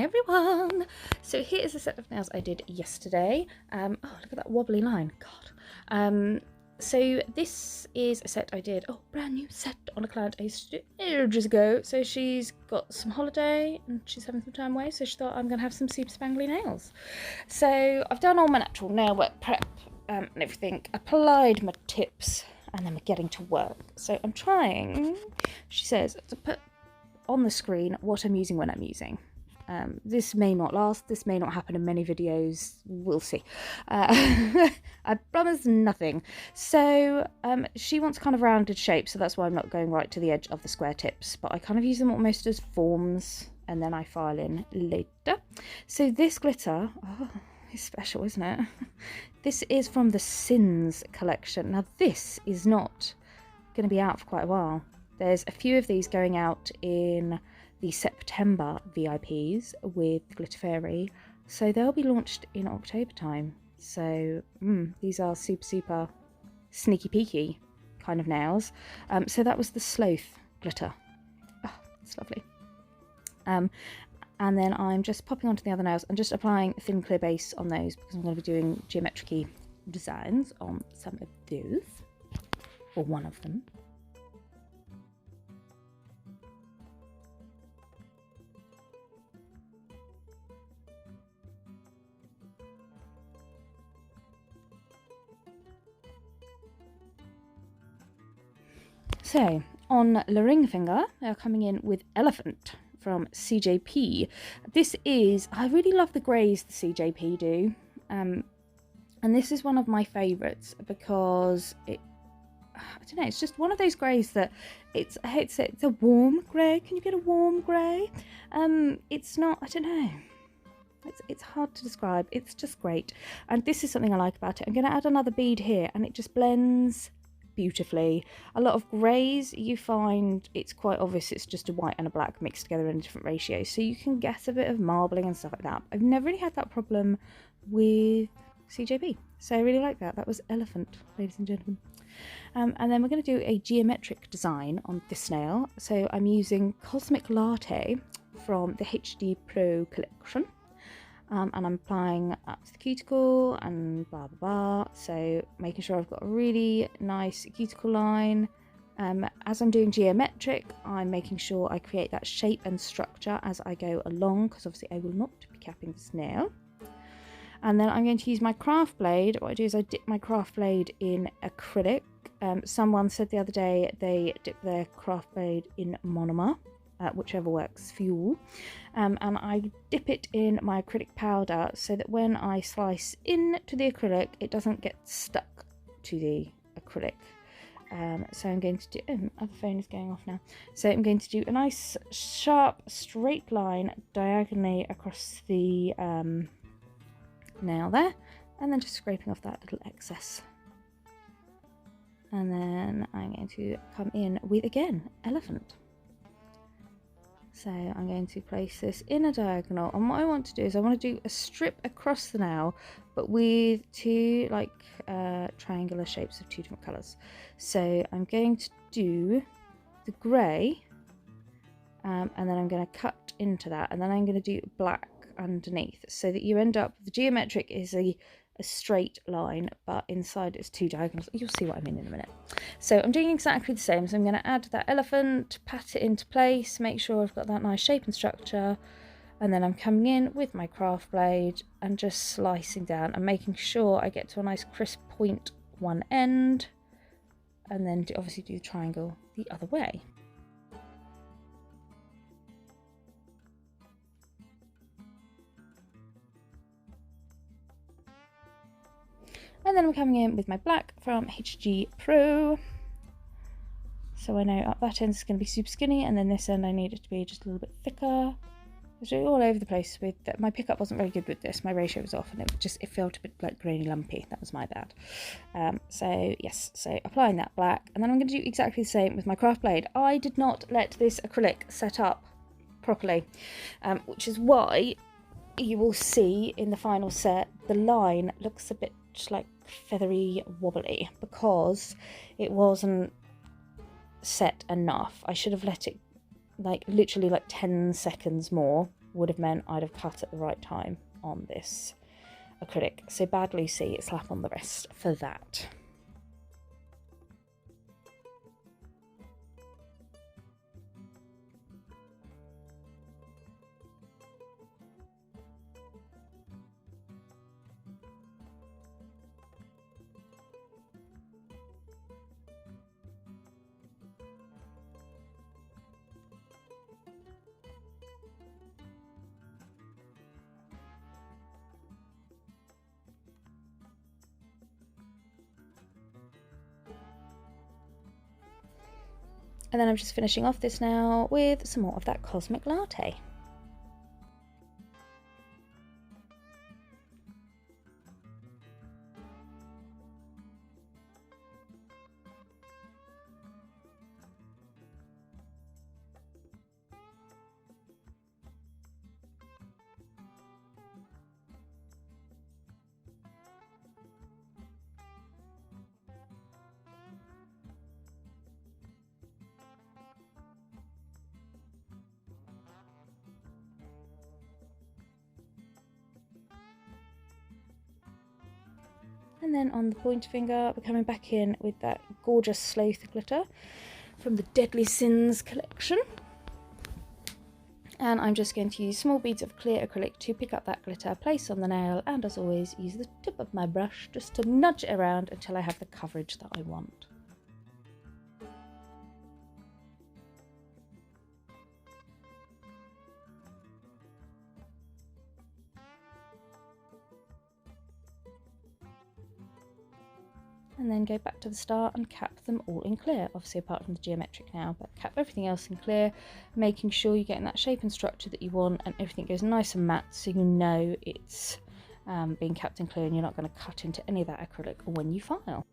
everyone! So here is a set of nails I did yesterday. Oh, look at that wobbly line, God. So this is a set I did, brand new set on a client I used to do ages ago. So she's got some holiday and she's having some time away, so she thought I'm going to have some super spangly nails. So I've done all my natural nail work prep and everything, applied my tips, and then we're getting to work. So I'm trying, she says, to put on the screen what I'm using when I'm using. This may not last, this may not happen in many videos, we'll see. I promise nothing. So she wants kind of rounded shape, so that's why I'm not going right to the edge of the square tips, but I kind of use them almost as forms and then I file in later. So this glitter, it's special, isn't it? This is from the Sins collection. Now this is not going to be out for quite a while. There's a few of these going out in the September VIPs with Glitter Fairy, so they'll be launched in October time. So these are super sneaky peeky kind of nails. So that was the Sloth glitter. Oh, it's lovely. And then I'm just popping onto the other nails and just applying a thin clear base on those because I'm going to be doing geometric designs on some of those, or one of them. So on the ring finger, they're coming in with Elephant from CJP. This is, I really love the greys the CJP do, and this is one of my favourites because I don't know, it's just one of those greys that it's a warm grey. Can you get a warm grey? It's not, I don't know. It's hard to describe. It's just great, and this is something I like about it. I'm going to add another bead here, and it just blends beautifully. A lot of greys, you find it's quite obvious it's just a white and a black mixed together in a different ratio, so you can get a bit of marbling and stuff like that. I've never really had that problem with CJP, so I really like that. That was Elephant, ladies and gentlemen. And then we're going to do a geometric design on this nail. So I'm using Cosmic Latte from the HD Pro collection. And I'm applying up to the cuticle and blah blah blah, so making sure I've got a really nice cuticle line. As I'm doing geometric, I'm making sure I create that shape and structure as I go along, because obviously I will not be capping this nail. And then I'm going to use my craft blade. What I do is I dip my craft blade in acrylic. Someone said the other day they dip their craft blade in monomer, whichever works for you, and I dip it in my acrylic powder so that when I slice into the acrylic it doesn't get stuck to the acrylic. So I'm going to do, other phone is going off now, so I'm going to do a nice sharp straight line diagonally across the nail there, and then just scraping off that little excess. And then I'm going to come in with, again, Elephant. So I'm going to place this in a diagonal, and what I want to do is I want to do a strip across the nail, but with two triangular shapes of two different colours. So I'm going to do the grey, and then I'm going to cut into that, and then I'm going to do black underneath, so that you end up, the geometric is a straight line, but inside it's two diagonals. You'll see what I mean in a minute. So I'm doing exactly the same. So I'm going to add that elephant, pat it into place, make sure I've got that nice shape and structure, and then I'm coming in with my craft blade and just slicing down and making sure I get to a nice crisp point one end, and then obviously do the triangle the other way. And then I'm coming in with my black from HG Pro. So I know up that end is going to be super skinny, and then this end I need it to be just a little bit thicker. It's really all over the place with that. My pickup wasn't very good with this. My ratio was off, and it felt a bit like grainy lumpy. That was my bad. So yes, so applying that black, and then I'm going to do exactly the same with my craft blade. I did not let this acrylic set up properly, which is why you will see in the final set the line looks a bit like feathery wobbly, because it wasn't set enough. I should have let it like literally like 10 seconds more would have meant I'd have cut at the right time on this acrylic. So Bad Lucy, slap on the wrist for that. And then I'm just finishing off this now with some more of that Cosmic Latte. And then on the pointer finger, we're coming back in with that gorgeous Sloth glitter from the Deadly Sins collection. And I'm just going to use small beads of clear acrylic to pick up that glitter, place on the nail, and as always, use the tip of my brush just to nudge it around until I have the coverage that I want. And then go back to the start and cap them all in clear, obviously apart from the geometric now, but cap everything else in clear, making sure you're getting that shape and structure that you want and everything goes nice and matte so you know it's being capped in clear and you're not going to cut into any of that acrylic when you file.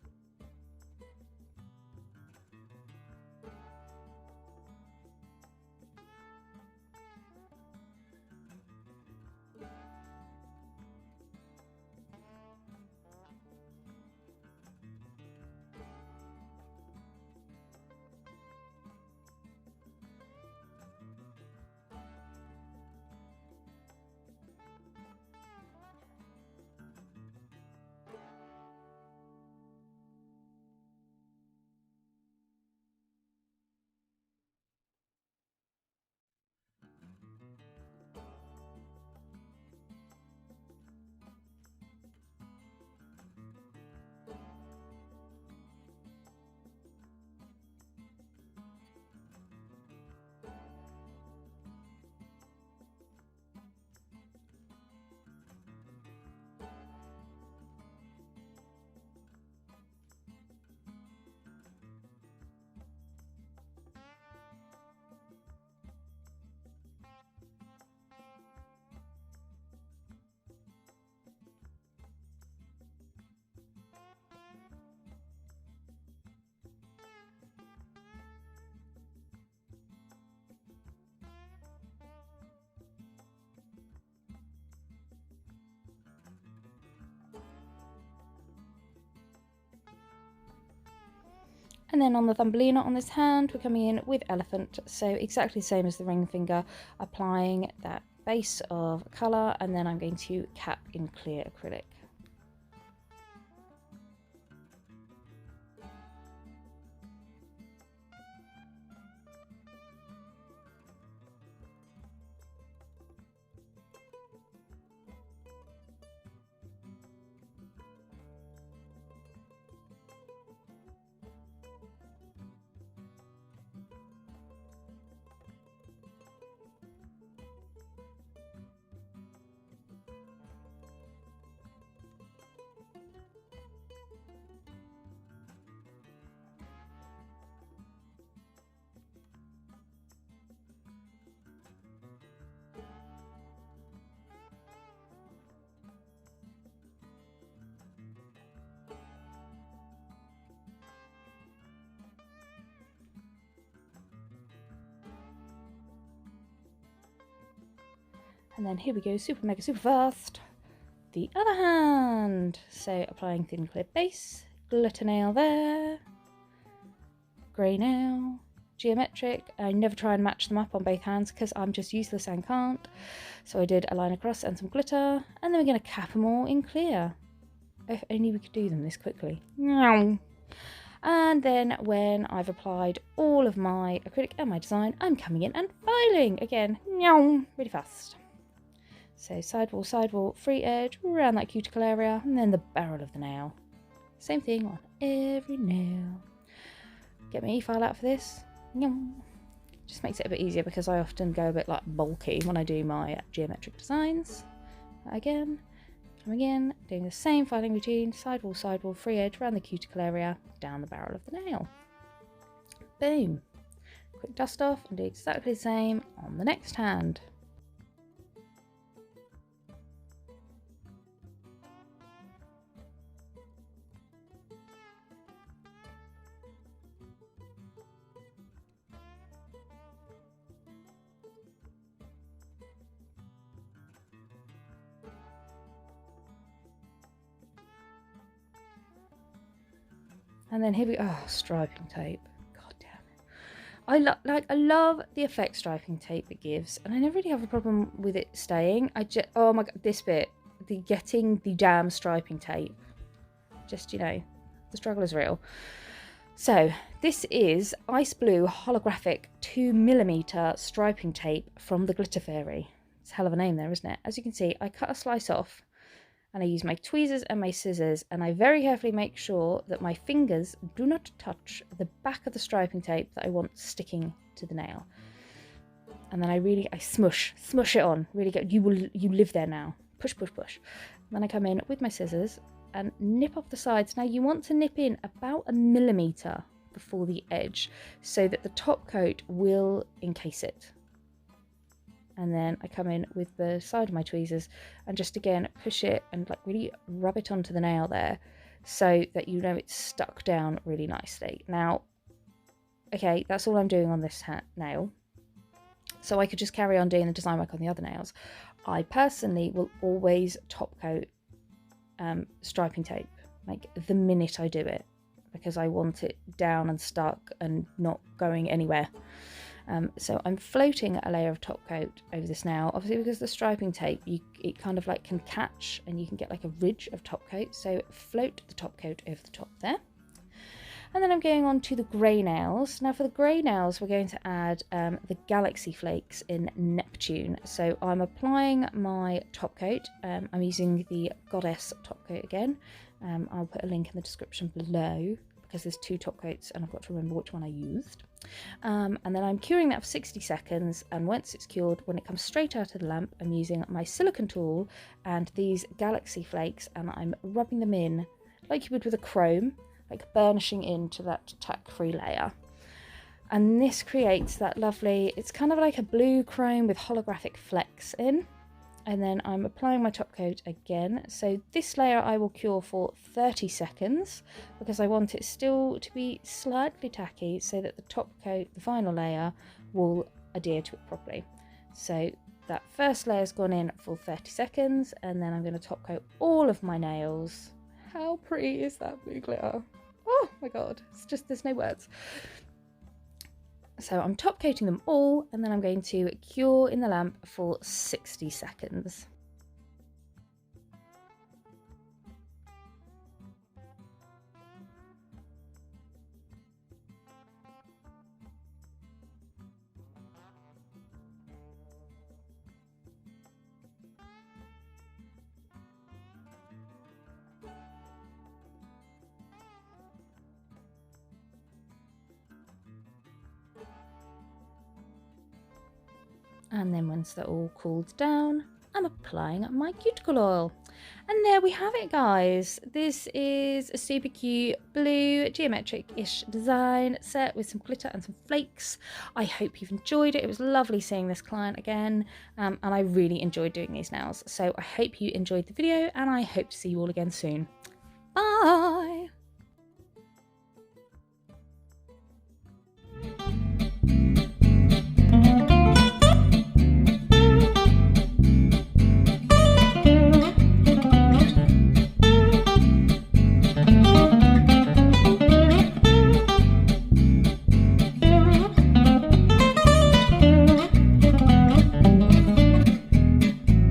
And then on the Thumbelina on this hand, we're coming in with Elephant, so exactly the same as the ring finger, applying that base of colour, and then I'm going to cap in clear acrylic. And then here we go, super mega super fast. The other hand. So applying thin clear base, glitter nail there, grey nail, geometric. I never try and match them up on both hands because I'm just useless and can't. So I did a line across and some glitter, and then we're going to cap them all in clear. If only we could do them this quickly. And then when I've applied all of my acrylic and my design, I'm coming in and filing again, really fast. So sidewall, free edge, around that cuticle area, and then the barrel of the nail. Same thing on every nail. Get my efile out for this. Just makes it a bit easier because I often go a bit like bulky when I do my geometric designs. Again, coming in, doing the same filing routine, sidewall, free edge, around the cuticle area, down the barrel of the nail. Boom. Quick dust off and do exactly the same on the next hand. And then here we striping tape. God damn it. I love the effect striping tape it gives, and I never really have a problem with it staying. Oh my god, this bit, getting the damn striping tape. Just, you know, the struggle is real. So this is Ice Blue holographic 2mm striping tape from the Glitter Fairy. It's a hell of a name there, isn't it? As you can see, I cut a slice off, and I use my tweezers and my scissors, and I very carefully make sure that my fingers do not touch the back of the striping tape that I want sticking to the nail. And then I smush it on, really good. You live there now. Push. Then I come in with my scissors and nip off the sides. Now you want to nip in about 1 millimeter before the edge so that the top coat will encase it. And then I come in with the side of my tweezers and just again push it and like really rub it onto the nail there so that you know it's stuck down really nicely. Now, okay, that's all I'm doing on this nail. So I could just carry on doing the design work on the other nails. I personally will always top coat striping tape, like the minute I do it, because I want it down and stuck and not going anywhere. So I'm floating a layer of top coat over this nail, obviously because the striping tape, it kind of like can catch and you can get like a ridge of top coat. So float the top coat over the top there. And then I'm going on to the grey nails. Now for the grey nails, we're going to add the Galaxy Flakes in Neptune. So I'm applying my top coat. I'm using the Goddess top coat again. I'll put a link in the description below because there's 2 top coats and I've got to remember which one I used. And then I'm curing that for 60 seconds, and once it's cured, when it comes straight out of the lamp, I'm using my silicone tool and these Galaxy Flakes, and I'm rubbing them in like you would with a chrome, like burnishing into that tack-free layer. And this creates that lovely, it's kind of like a blue chrome with holographic flecks in. And then I'm applying my top coat again. So this layer I will cure for 30 seconds because I want it still to be slightly tacky so that the top coat, the final layer, will adhere to it properly. So that first layer's gone in for 30 seconds, and then I'm going to top coat all of my nails. How pretty is that blue glitter? Oh my god, it's just, there's no words. So I'm top coating them all, and then I'm going to cure in the lamp for 60 seconds. And then once they're all cooled down, I'm applying my cuticle oil. And there we have it, guys. This is a super cute blue geometric-ish design set with some glitter and some flakes. I hope you've enjoyed it. It was lovely seeing this client again, and I really enjoyed doing these nails. So I hope you enjoyed the video, and I hope to see you all again soon. Bye!